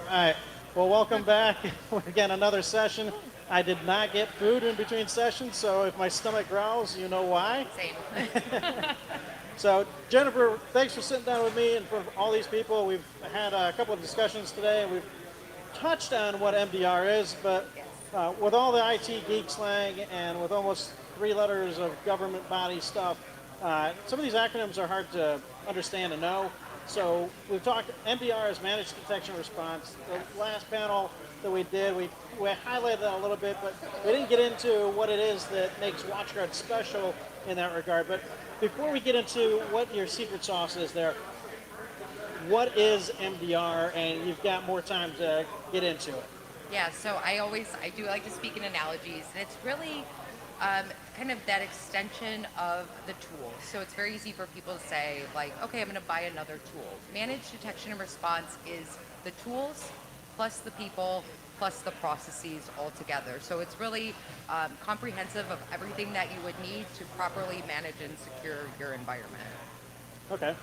All right. Well, welcome back. Again, another session. I did not get food in between sessions, so if my stomach growls, you know why. Same. So, Jennifer, thanks for sitting down with me and for all these people. We've had a couple of discussions today. We've touched on what MDR is, but Yes. with all the IT geek slang and with almost 3 letters of government body stuff, some of these acronyms are hard to understand and know. So we've talked, MDR is Managed Detection and Response. The last panel that we did, we highlighted that a little bit, but we didn't get into what it is that makes WatchGuard special in that regard. But before we get into what your secret sauce is there, what is MDR? And you've got more time to get into it. Yeah, so I do like to speak in analogies, and it's really kind of that extension of the tool. So it's very easy for people to say, like, okay, I'm going to buy another tool. Managed detection and response is the tools plus the people plus the processes all together. So it's really comprehensive of everything that you would need to properly manage and secure your environment. Okay.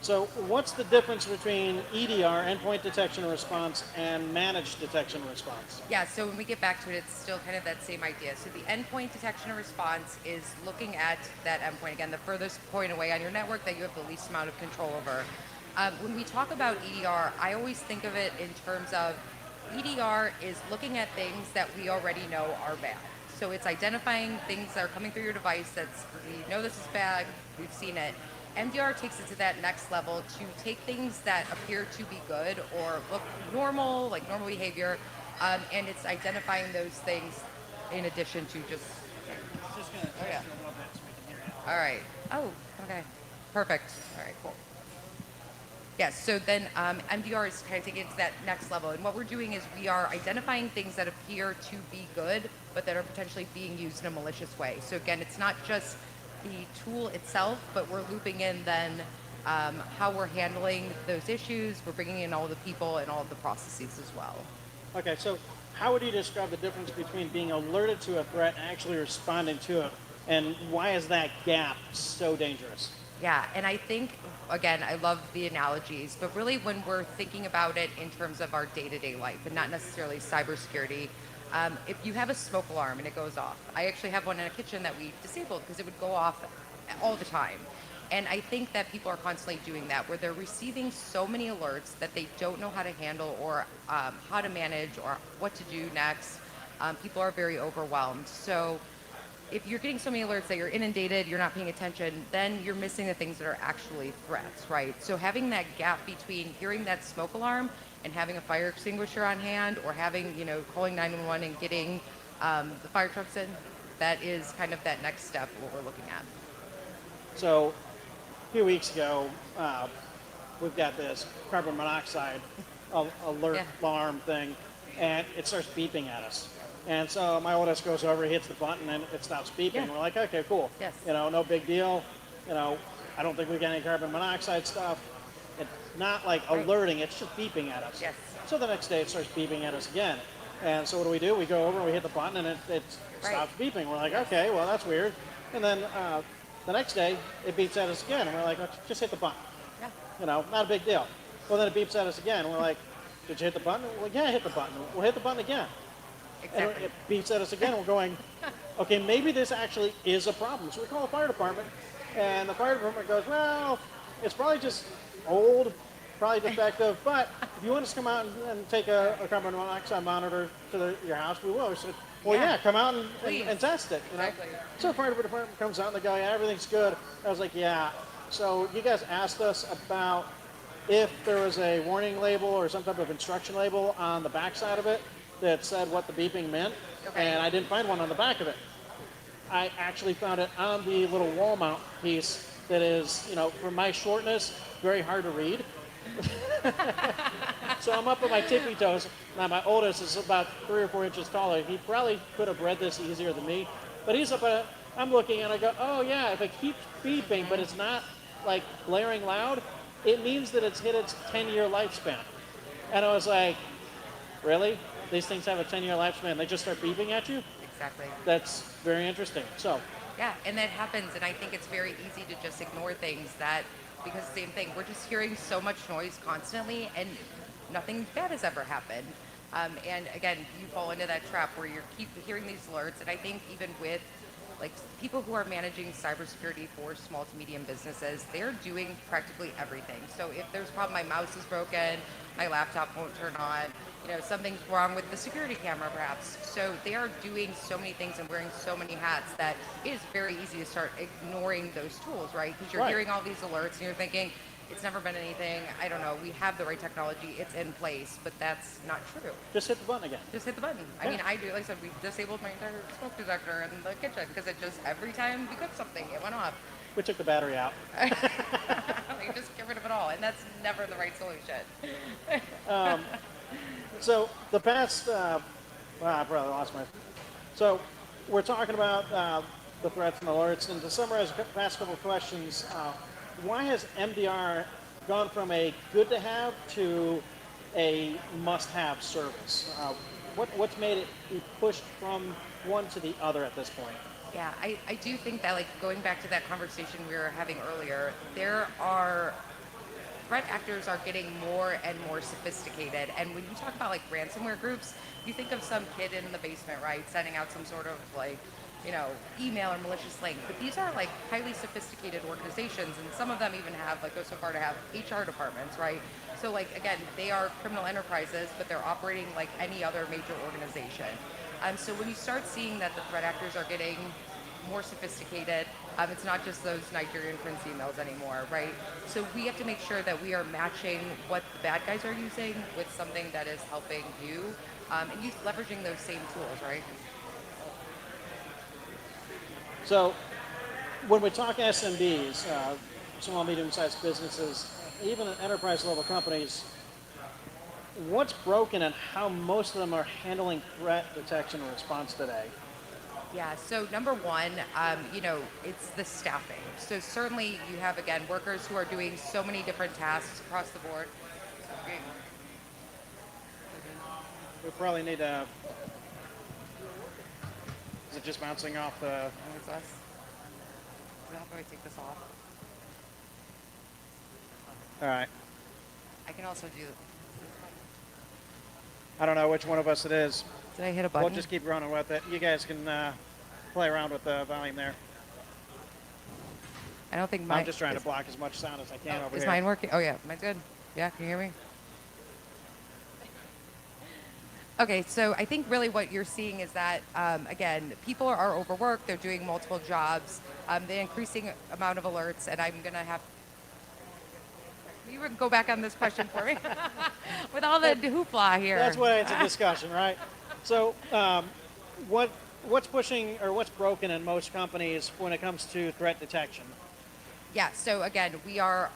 So what's the difference between EDR, endpoint detection and response, and managed detection and response? Yeah, so when we get back to it, it's still kind of that same idea. So the endpoint detection and response is looking at that endpoint, again, the furthest point away on your network that you have the least amount of control over. When we talk about EDR, I always think of it in terms of EDR is looking at things that we already know are bad. So it's identifying things that are coming through your device that's, we know this is bad, we've seen it. MDR takes it to that next level to take things that appear to be good or look normal, like normal behavior, and it's identifying those things in addition to just. Oh yeah. All right. Oh, okay. Perfect. All right, cool. Yes, so then MDR is kind of taking it to that next level. And what we're doing is we are identifying things that appear to be good, but that are potentially being used in a malicious way. So again, it's not just the tool itself, but we're looping in then how we're handling those issues. We're bringing in all the people and all of the processes as well. Okay, so how would you describe the difference between being alerted to a threat and actually responding to it? And why is that gap so dangerous? Yeah, and I think, again, I love the analogies, but really when we're thinking about it in terms of our day-to-day life and not necessarily cybersecurity, if you have a smoke alarm and it goes off, I actually have one in a kitchen that we disabled because it would go off all the time. And I think that people are constantly doing that, where they're receiving so many alerts that they don't know how to handle or how to manage or what to do next. People are very overwhelmed. So if you're getting so many alerts that you're inundated, you're not paying attention, then you're missing the things that are actually threats, right? So having that gap between hearing that smoke alarm and having a fire extinguisher on hand, or having, calling 911 and getting the fire trucks in, that is kind of that next step, what we're looking at. So a few weeks ago, we've got this carbon monoxide alert Yeah. alarm thing, and it starts beeping at us. And so my oldest goes over, hits the button, and it stops beeping. Yeah. We're like, okay, cool. Yes. No big deal. I don't think we got any carbon monoxide stuff. It's not like Right. alerting, it's just beeping at us. Yes. So the next day it starts beeping at us again. And so what do? We go over and we hit the button and it Right. stops beeping. We're like, okay, well, that's weird. And then the next day it beeps at us again. And we're like, oh, just hit the button. Yeah. Not a big deal. Well, then it beeps at us again. We're like, did you hit the button? Well, yeah, I hit the button. We'll hit the button again. And Exactly. it beeps at us again. We're going, okay, maybe this actually is a problem. So we call the fire department, and the fire department goes, well, it's probably just old, probably defective, but if you want us to come out and take a carbon monoxide monitor to your house, we will. We said, well, yeah, come out and test it. Exactly. So the fire department comes out and they go, yeah, everything's good. I was like, yeah. So you guys asked us about if there was a warning label or some type of instruction label on the backside of it that said what the beeping meant, Okay. and I didn't find one on the back of it. I actually found it on the little wall mount piece that is, for my shortness, very hard to read. So I'm up at my tippy toes. Now my oldest is about 3 or 4 inches taller. He probably could have read this easier than me, but he's up at, I'm looking and I go, oh yeah, if it keeps beeping, but it's not like blaring loud, it means that it's hit its 10-year lifespan. And I was like, really? These things have a 10-year lifespan. They just start beeping at you? Exactly. That's very interesting. So, Yeah, and that happens, and I think it's very easy to just ignore things that, because same thing, we're just hearing so much noise constantly, and nothing bad has ever happened. And again, you fall into that trap where you keep hearing these alerts. And I think even with like people who are managing cybersecurity for small to medium businesses, they're doing practically everything. So if there's a problem, my mouse is broken, my laptop won't turn on, something's wrong with the security camera perhaps. So they are doing so many things and wearing so many hats that it is very easy to start ignoring those tools, right? Because you're Right. hearing all these alerts and you're thinking, it's never been anything, I don't know, we have the right technology, it's in place, but that's not true. Just hit the button again. Just hit the button. I mean, I do, like I said, we disabled my entire smoke detector in the kitchen because it just, every time we cooked something, it went off. We took the battery out. Like, just get rid of it all, and that's never the right solution. So the past, I probably lost my. So we're talking about the threats and alerts, and to summarize the past couple of questions, why has MDR gone from a good to have to a must have service? What's made it be pushed from one to the other at this point? Yeah, I do think that, like, going back to that conversation we were having earlier, threat actors are getting more and more sophisticated. And when you talk about like ransomware groups, you think of some kid in the basement, right, sending out some sort of like, email or malicious link. But these are like highly sophisticated organizations, and some of them even have like go so far to have HR departments, right? So like again, they are criminal enterprises, but they're operating like any other major organization. So when you start seeing that the threat actors are getting more sophisticated, it's not just those Nigerian prince emails anymore, right? So we have to make sure that we are matching what the bad guys are using with something that is helping you, and you leveraging those same tools, right? So when we talk SMBs, small, medium-sized businesses, even enterprise level companies, what's broken and how most of them are handling threat detection and response today? Yeah, so number one, it's the staffing. So certainly you have, again, workers who are doing so many different tasks across the board. We probably need to. Is it just bouncing off the? It's us. How do I take this off? All right. I can also do. I don't know which one of us it is. Did I hit a button? We'll just keep running with it. You guys can play around with the volume there. I don't think mine. I'm just trying to block as much sound as I can over Is here. mine working? Oh yeah, mine's good. Yeah, can you hear me? Okay, so I think really what you're seeing is that, again, people are overworked, they're doing multiple jobs, the increasing amount of alerts, and I'm going to have... You would go back on this question for me? With all the hoopla here. That's why it's a discussion, right? So what's pushing or what's broken in most companies when it comes to threat detection? Yeah, so again, we are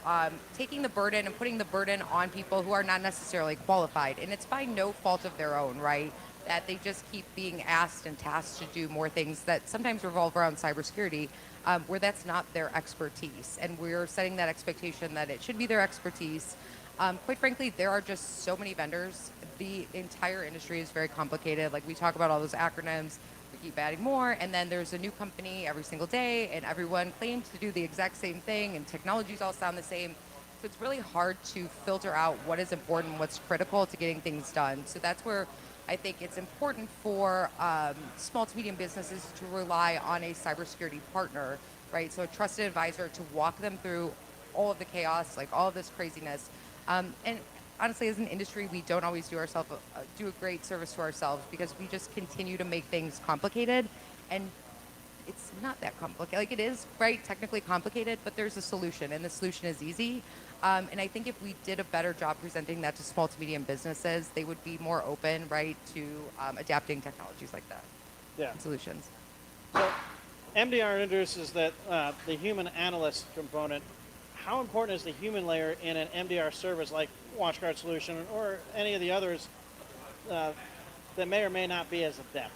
taking the burden and putting the burden on people who are not necessarily qualified. And it's by no fault of their own, right? That they just keep being asked and tasked to do more things that sometimes revolve around cybersecurity, where that's not their expertise. And we're setting that expectation that it should be their expertise. Quite frankly, there are just so many vendors. The entire industry is very complicated. Like, we talk about all those acronyms. We keep adding more, and then there's a new company every single day, and everyone claims to do the exact same thing, and technologies all sound the same. So it's really hard to filter out what is important, what's critical to getting things done. So that's where I think it's important for small to medium businesses to rely on a cybersecurity partner, right? So a trusted advisor to walk them through all of the chaos, like all of this craziness. And honestly, as an industry, we don't always do a great service to ourselves because we just continue to make things complicated, and it's not that complicated. Like, it is, right, technically complicated, but there's a solution, and the solution is easy. And I think if we did a better job presenting that to small to medium businesses, they would be more open, right, to adapting technologies like that. Yeah. And solutions. So MDR introduces that the human analyst component. How important is the human layer in an MDR service like Watchguard solution or any of the others that may or may not be as adept?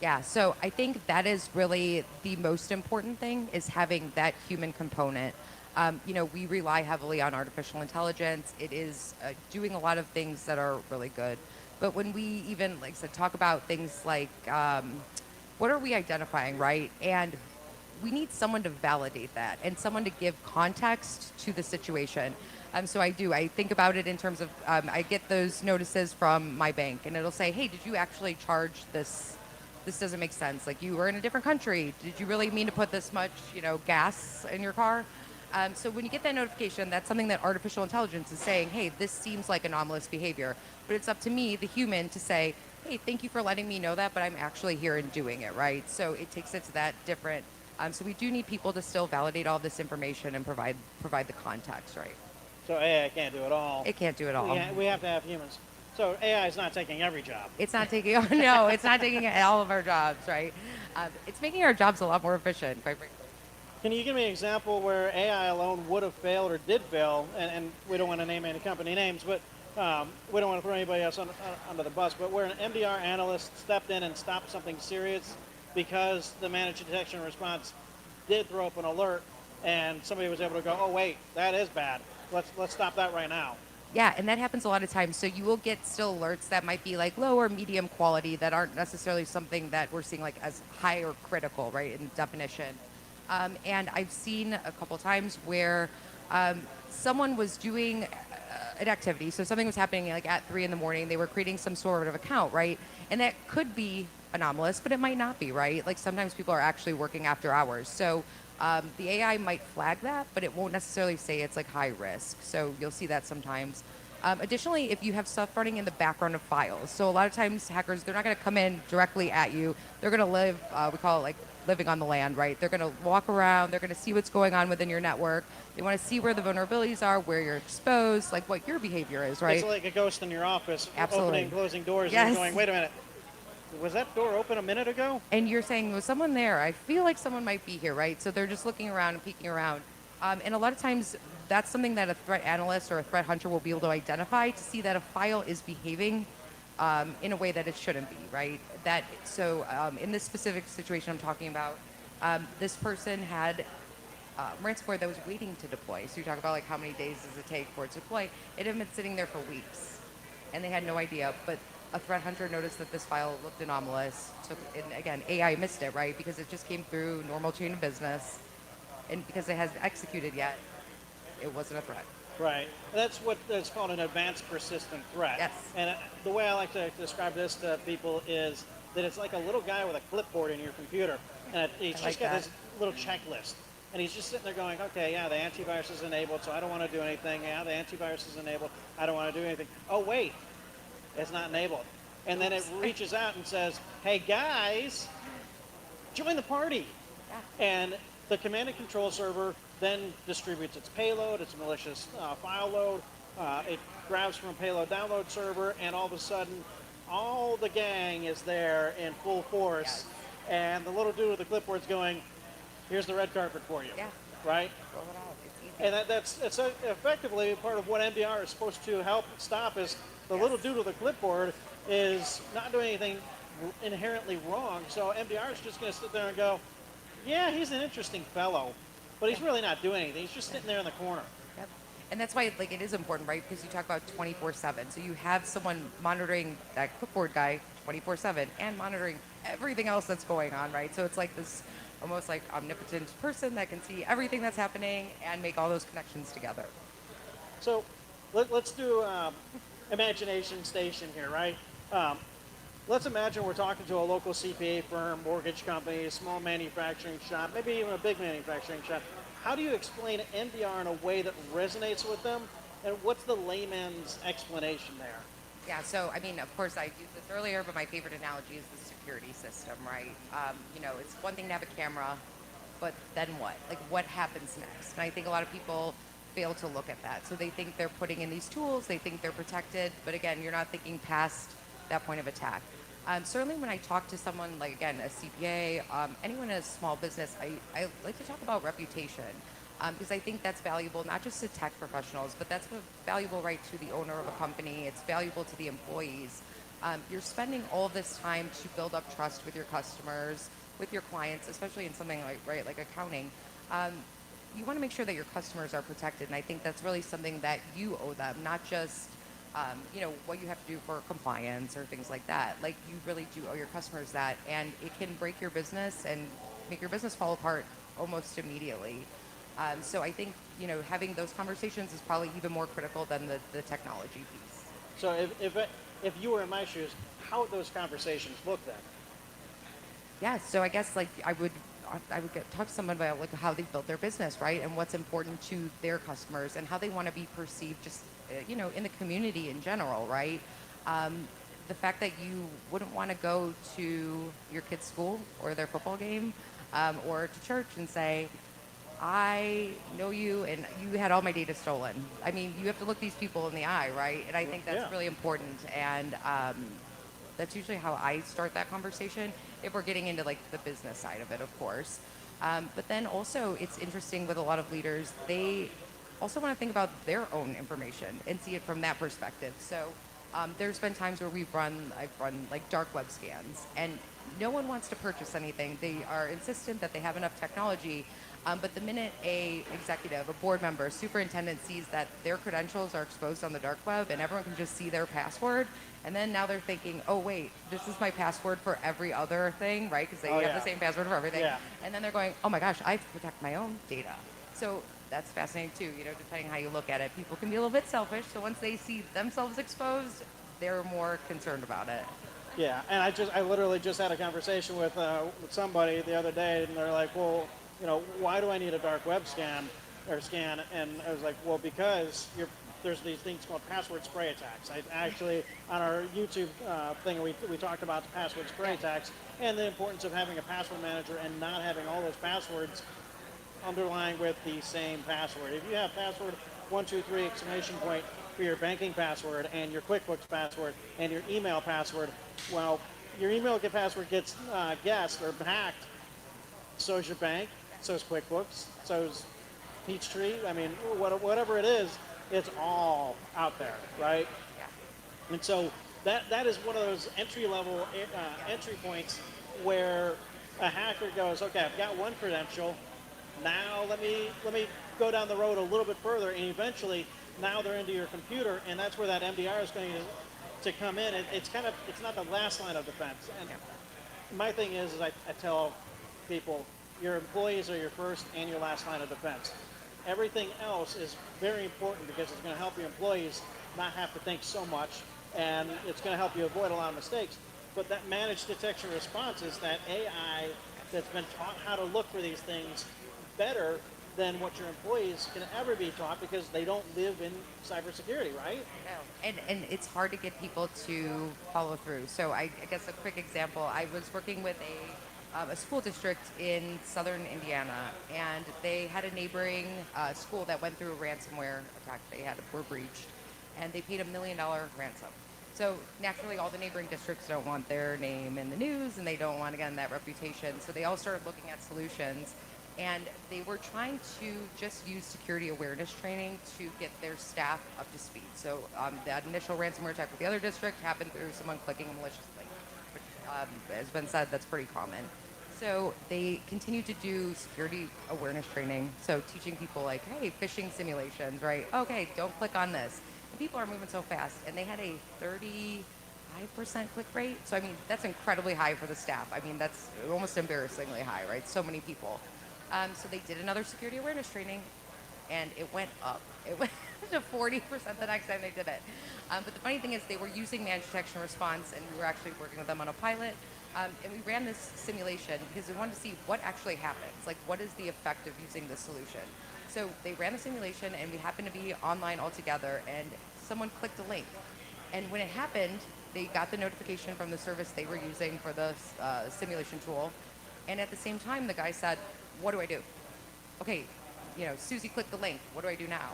Yeah, so I think that is really the most important thing, is having that human component. We rely heavily on artificial intelligence. It is doing a lot of things that are really good. But when we even, like I said, talk about things like what are we identifying, right? And we need someone to validate that and someone to give context to the situation. So I do. I think about it in terms of I get those notices from my bank, and it'll say, "Hey, did you actually charge this? This doesn't make sense. Like you were in a different country. Did you really mean to put this much, gas in your car?" So when you get that notification, that's something that artificial intelligence is saying, "Hey, this seems like anomalous behavior." But it's up to me, the human, to say, "Hey, thank you for letting me know that, but I'm actually here and doing it." Right. So it takes it to that different. So we do need people to still validate all this information and provide the context, right? So AI can't do it all. It can't do it all. We have to have humans. So AI is not taking every job. It's not taking no, it's not taking all of our jobs, right? It's making our jobs a lot more efficient, quite frankly. Can you give me an example where AI alone would have failed or did fail? And we don't want to name any company names, but we don't want to throw anybody else under the bus. But where an MDR analyst stepped in and stopped something serious because the managed detection and response did throw up an alert, and somebody was able to go, "Oh wait, that is bad. Let's stop that right now." Yeah, and that happens a lot of times. So you will get still alerts that might be like low or medium quality that aren't necessarily something that we're seeing like as high or critical, right, in definition. And I've seen a couple times where someone was doing an activity. So something was happening like at 3 in the morning. They were creating some sort of account, right? And that could be anomalous, but it might not be, right? Like sometimes people are actually working after hours. So the AI might flag that, but it won't necessarily say it's like high risk. So you'll see that sometimes. Additionally, if you have stuff running in the background of files, so a lot of times hackers, they're not going to come in directly at you. They're going to live, we call it like living on the land, right? They're going to walk around. They're going to see what's going on within your network. They want to see where the vulnerabilities are, where you're exposed, like what your behavior is, right? It's like a ghost in your office, Absolutely. opening and closing doors, Yes. and you're going, "Wait a minute, was that door open a minute ago?" And you're saying, was someone there? I feel like someone might be here, right? So they're just looking around and peeking around. And a lot of times, that's something that a threat analyst or a threat hunter will be able to identify to see that a file is behaving in a way that it shouldn't be, right? In this specific situation I'm talking about, this person had ransomware that was waiting to deploy. So you talk about like how many days does it take for it to deploy? It had been sitting there for weeks, and they had no idea. But a threat hunter noticed that this file looked anomalous. And again, AI missed it, right? Because it just came through normal chain of business, and because it hasn't executed yet, it wasn't a threat. Right. That's what is called an advanced persistent threat. Yes. And the way I like to describe this to people is that it's like a little guy with a clipboard in your computer, and he's I like just got that. this little checklist. And he's just sitting there going, "Okay, yeah, the antivirus is enabled, so I don't want to do anything. Yeah, the antivirus is enabled, I don't want to do anything. Oh, wait, it's not enabled." And then it reaches out and says, "Hey, guys, join the party." Yeah. And the command and control server then distributes its payload, its malicious file load. It grabs from a payload download server, and all of a sudden, all the gang is there in full force. Yes. And the little dude with the clipboard's going, "Here's the red carpet for you." Yeah. Right? Roll it out. It's easy. And it's effectively part of what MDR is supposed to help stop is the little dude with the clipboard is not doing anything inherently wrong. So MDR is just going to sit there and go, "Yeah, he's an interesting fellow, but he's really not doing anything. He's just sitting there in the corner." Yep. And that's why like it is important, right? Because you talk about 24/7. So you have someone monitoring that clipboard guy 24/7 and monitoring everything else that's going on, right? So it's like this almost like omnipotent person that can see everything that's happening and make all those connections together. So let's do imagination station here, right? Let's imagine we're talking to a local CPA firm, mortgage company, a small manufacturing shop, maybe even a big manufacturing shop. How do you explain MDR in a way that resonates with them? And what's the layman's explanation there? Yeah, so I mean, of course, I used this earlier, but my favorite analogy is the security system, right? It's one thing to have a camera, but then what? Like, what happens next? And I think a lot of people fail to look at that. So they think they're putting in these tools, they think they're protected, but again, you're not thinking past that point of attack. Certainly when I talk to someone like, again, a CPA, anyone in a small business, I like to talk about reputation because I think that's valuable, not just to tech professionals, but that's valuable, right, to the owner of a company. It's valuable to the employees. You're spending all this time to build up trust with your customers, with your clients, especially in something like, right, like accounting. You want to make sure that your customers are protected, and I think that's really something that you owe them, not just what you have to do for compliance or things like that. Like you really do owe your customers that, and it can break your business and make your business fall apart almost immediately. So I think, having those conversations is probably even more critical than the technology piece. So if you were in my shoes, how would those conversations look then? Yeah, so I guess like I would talk to someone about like how they built their business, right, and what's important to their customers and how they want to be perceived, just in the community in general, right? Um, the fact that you wouldn't want to go to your kid's school or their football game, or to church and say, I know you and you had all my data stolen. I mean, you have to look these people in the eye, right? And I think that's Yeah. really important. And that's usually how I start that conversation if we're getting into like the business side of it, of course. But then also, it's interesting with a lot of leaders, they also want to think about their own information and see it from that perspective. So there's been times where I've run like dark web scans, and no one wants to purchase anything. They are insistent that they have enough technology. But the minute a executive, a board member, superintendent sees that their credentials are exposed on the dark web and everyone can just see their password, and then now they're thinking, oh wait, this is my password for every other thing, right? Because they Oh, have yeah. the same password for everything. Yeah. And then they're going, oh my gosh, I have to protect my own data. So that's fascinating too, depending how you look at it. People can be a little bit selfish, so once they see themselves exposed, they're more concerned about it. Yeah, and I literally just had a conversation with somebody the other day, and they're like, well, why do I need a dark web scan? And I was like, well, because there's these things called password spray attacks. I actually, on our YouTube thing, we talked about the password spray attacks and the importance of having a password manager and not having all those passwords underlying with the same password. If you have password 123 exclamation point for your banking password and your QuickBooks password and your email password, well, your email password gets guessed or hacked. So is your bank. So is QuickBooks. So is Peachtree. I mean, whatever it is, it's all out there, right? Yeah. And so that is one of those entry level entry points where a hacker goes, okay, I've got one credential. Now let me go down the road a little bit further, and eventually now they're into your computer, and that's where that MDR is going to come in. It's not the last line of defense. And my thing is I tell people, your employees are your first and your last line of defense. Everything else is very important because it's going to help your employees not have to think so much, and it's going to help you avoid a lot of mistakes. But that managed detection response is that AI that's been taught how to look for these things better than what your employees can ever be taught because they don't live in cybersecurity, right? No. And it's hard to get people to follow through. So I guess a quick example, I was working with a school district in southern Indiana, and they had a neighboring school that went through a ransomware attack. Were breached, and they paid $1 million ransom. So naturally, all the neighboring districts don't want their name in the news, and they don't want, again, that reputation. So they all started looking at solutions, and they were trying to just use security awareness training to get their staff up to speed. So that initial ransomware attack with the other district happened through someone clicking a malicious link, which has been said that's pretty common. So they continue to do security awareness training. So teaching people like, hey, phishing simulations, right? Okay, don't click on this. And people are moving so fast, and they had a 35% click rate. So I mean, that's incredibly high for the staff. I mean, that's almost embarrassingly high, right? So many people. So they did another security awareness training, and it went up. It went to 40% the next time they did it. But the funny thing is they were using managed detection response, and we were actually working with them on a pilot. And we ran this simulation because we wanted to see what actually happens. Like, what is the effect of using this solution? So they ran the simulation, and we happened to be online all together, and someone clicked a link. And when it happened, they got the notification from the service they were using for the simulation tool. And at the same time, the guy said, what do I do? Okay, Susie clicked the link. What do I do now?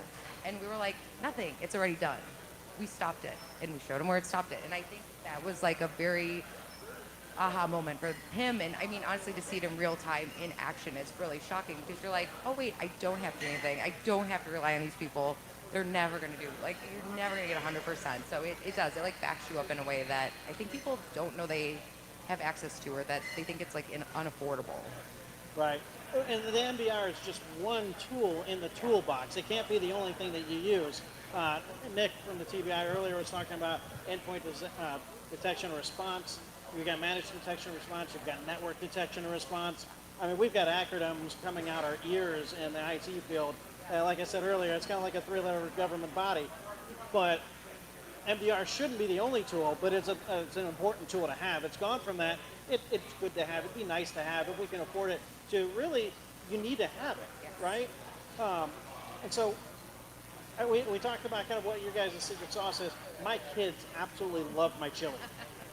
And we were like, nothing. It's already done. We stopped it, and we showed him where it stopped it. And I think that was like a very aha moment for him. And I mean, honestly, to see it in real time in action is really shocking because you're like, oh, wait, I don't have to do anything. I don't have to rely on these people. They're never going to do, like, you're never going to get 100%. So it does. It, like, backs you up in a way that I think people don't know they have access to, or that they think it's, like, unaffordable. Right. And the MBR is just one tool in the toolbox. It can't be the only thing that you use. Nick from the TBI earlier was talking about endpoint detection and response. You've got managed detection and response. You've got network detection and response. I mean, we've got acronyms coming out our ears in the IT field. Like I said earlier, it's kind of like a three-letter government body. But MDR shouldn't be the only tool, but it's an important tool to have. It's gone from that, it's good to have, it'd be nice to have, if we can afford it, to really, you need to have it, Yes. right? And so we talked about kind of what your guys' secret sauce is. My kids absolutely love my chili,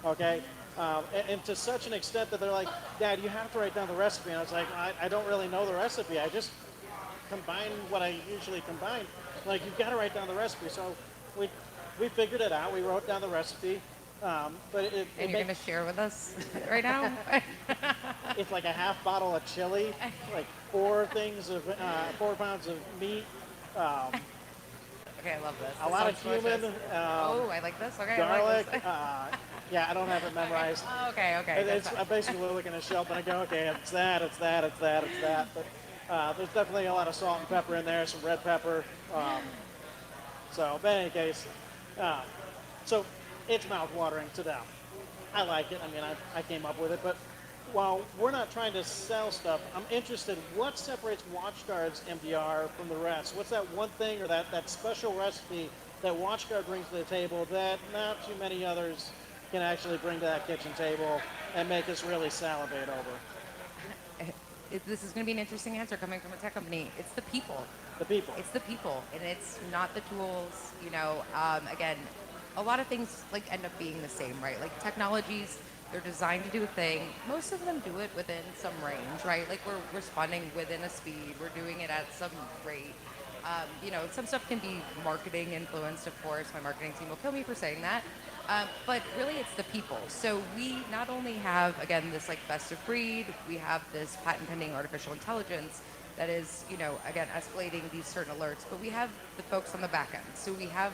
okay? And to such an extent that they're like, Dad, you have to write down the recipe. And I was like, I don't really know the recipe. I just combine what I usually combine. Like, you've got to write down the recipe. So we we figured it out. We wrote down the recipe. But And you're going to share with us right now? it's like a half bottle of chili, like 4 pounds of meat, Okay, I love this. a This lot of sounds cumin, delicious. Oh, I like this. Okay, garlic. I like this. Yeah, I don't have it memorized. Oh, okay. I'm basically looking at a shelf and I go, okay, it's that. But there's definitely a lot of salt and pepper in there, some red pepper. But in any case, so it's mouth-watering to them. I like it. I mean, I came up with it. But while we're not trying to sell stuff, I'm interested, what separates Watchguard's MDR from the rest? What's that one thing or that special recipe that Watchguard brings to the table that not too many others can actually bring to that kitchen table and make us really salivate over? This is going to be an interesting answer coming from a tech company. It's the people. The people. It's the people, and it's not the tools. Again, a lot of things like end up being the same, right? Like technologies, they're designed to do a thing. Most of them do it within some range, right? Like we're responding within a speed. We're doing it at some rate. Some stuff can be marketing influenced, of course. My marketing team will kill me for saying that. But really, it's the people. So we not only have, again, this like best of breed, we have this patent pending artificial intelligence that is, again, escalating these certain alerts, but we have the folks on the back end. So we have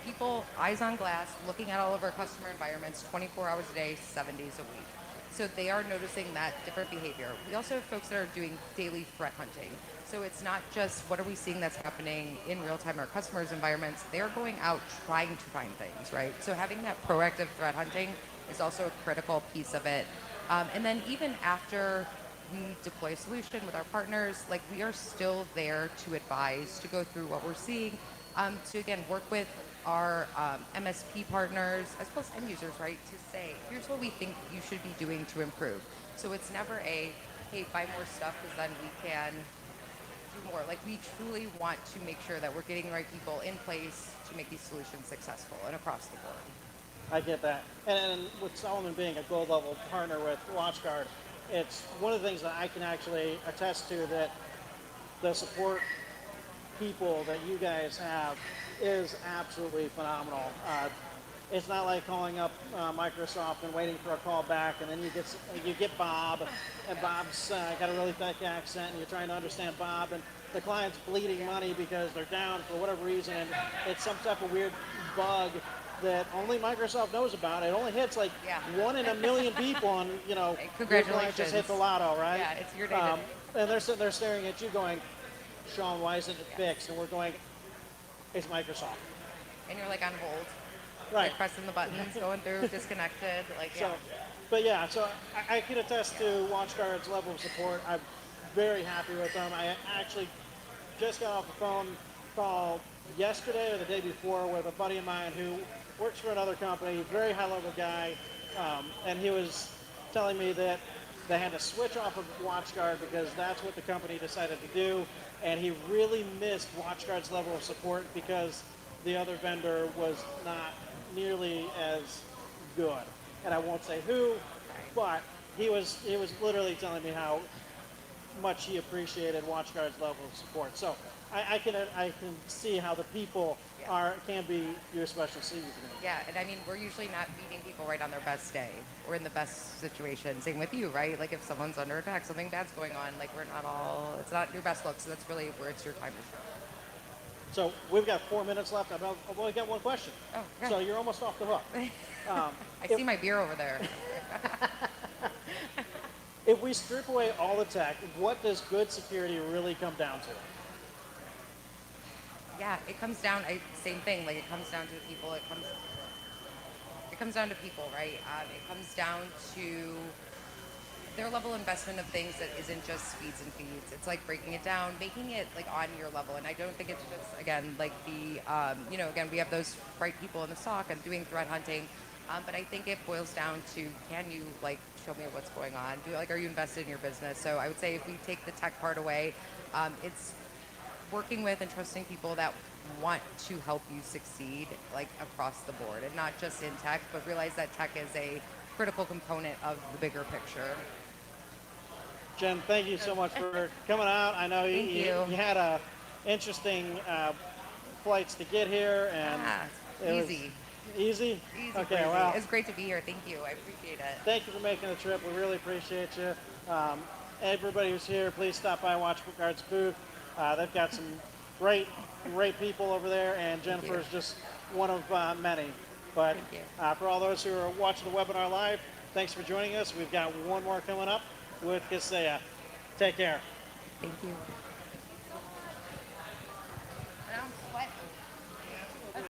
people, eyes on glass, looking at all of our customer environments 24 hours a day, 7 days a week. So they are noticing that different behavior. We also have folks that are doing daily threat hunting. So it's not just what are we seeing that's happening in real time in our customers' environments. They're going out trying to find things, right? So having that proactive threat hunting is also a critical piece of it. And then even after we deploy a solution with our partners, like we are still there to advise, to go through what we're seeing, to again work with our MSP partners as well as end users, right, to say, here's what we think you should be doing to improve. So it's never hey, buy more stuff because then we can do more. Like we truly want to make sure that we're getting the right people in place to make these solutions successful and across the board. I get that. And with Solomon being a gold level partner with WatchGuard, it's one of the things that I can actually attest to, that the support people that you guys have is absolutely phenomenal. It's not like calling up Microsoft and waiting for a call back, and then you get Bob, and Bob's got a really thick accent, and you're trying to understand Bob, and the client's bleeding money because they're down for whatever reason, and it's some type of weird bug that only Microsoft knows about. It only hits like 1 in a million people, and Hey, your client congratulations. just hit the lotto, right? Yeah, it's your day. And they're sitting there staring at you going, Sean, why isn't it fixed? And we're going, it's Microsoft. And you're like on hold, Right. like pressing the buttons, going through, disconnected, like So I can attest to WatchGuard's level of support. I'm very happy with them. I actually just got off a phone call yesterday or the day before with a buddy of mine who works for another company, very high-level guy, and he was telling me that they had to switch off of WatchGuard because that's what the company decided to do, and he really missed WatchGuard's level of support because the other vendor was not nearly as good. And I won't say who, but he was literally telling me how much he appreciated WatchGuard's level of support. So I can see how the people can be your special seasoning. Yeah, and I mean, we're usually not meeting people right on their best day or in the best situation. Same with you, right? Like if someone's under attack, something bad's going on, like it's not your best look, so that's really where it's your time to show. So we've got 4 minutes left. I've only got one question. Oh, okay. So you're almost off the hook. I see my beer over there. If we strip away all the tech, what does good security really come down to? Yeah, it comes down, same thing, like it comes down to the people, it comes down to people, right? It comes down to their level of investment of things that isn't just speeds and feeds. It's like breaking it down, making it like on your level. And I don't think it's just, again, like the, again, we have those bright people in the SOC and doing threat hunting. But I think it boils down to, can you like show me what's going on? Are you invested in your business? So I would say if we take the tech part away, it's working with and trusting people that want to help you succeed like across the board, and not just in tech, but realize that tech is a critical component of the bigger picture. Jen, thank you so much for coming out. I know Thank you. you had a interesting flights to get here, and Ah, it was easy. easy. Easy Okay, breezy. well, It's great to be here. Thank you. I appreciate it. thank you for making the trip. We really appreciate you. Everybody who's here, please stop by Watchguard's booth. They've got some great, great people over there, and Jennifer is just one of many. But Thank you. for all those who are watching the webinar live, thanks for joining us. We've got one more coming up with Kaseya. Take care. Thank you.